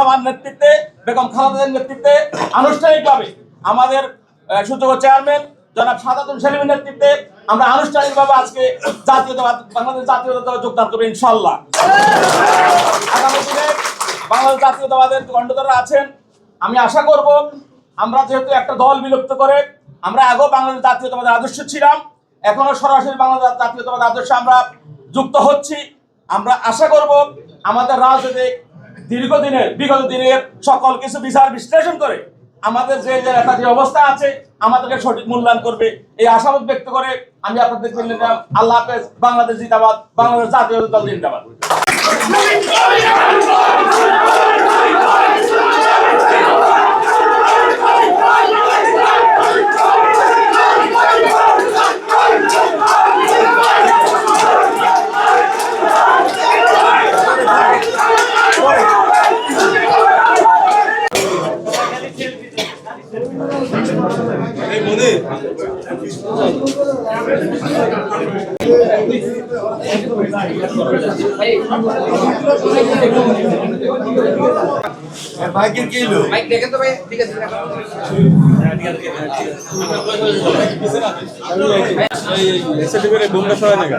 আমার নেতৃত্বে, বেগম খালেদার নেতৃত্বে আনুষ্ঠানিকভাবে আমাদের সূচক চেয়ারম্যান জনাব সাদাতুল সেলিমের নেতৃত্বে আমরা আনুষ্ঠানিকভাবে আজকে বাংলাদেশ জাতীয়তাবাদে যোগদান করবো ইনশাআল্লাহ। আগামী দিনে বাংলাদেশ জাতীয়তাবাদের কণ্ঠদাররা আছেন, আমি আশা করব আমরা যেহেতু একটা দল বিলুপ্ত করে আমরা আগেও বাংলাদেশ জাতীয়তাবাদের আদর্শ ছিলাম, এখনো সরাসরি বাংলাদেশ জাতীয়তাবাদ আদর্শে আমরা যুক্ত হচ্ছি। আমরা আশা করব আমাদের রাজনৈতিক বিগত দিনের সকল কিছু বিচার বিশ্লেষণ করে আমাদের যে একটা যে অবস্থা আছে আমাদেরকে সঠিক মূল্যায়ন করবে, এই আশাবাদ ব্যক্ত করে আমি আপনাদের নিলাম। আল্লাহ হাফেজ। বাংলাদেশ জিন্দাবাদ, বাংলাদেশ জাতীয় দল জিন্দাবাদ। বাইকের কি হলো? বাইক দেখেন তো ভাই, ঠিক আছে। এই বোমটা সবাই দেখা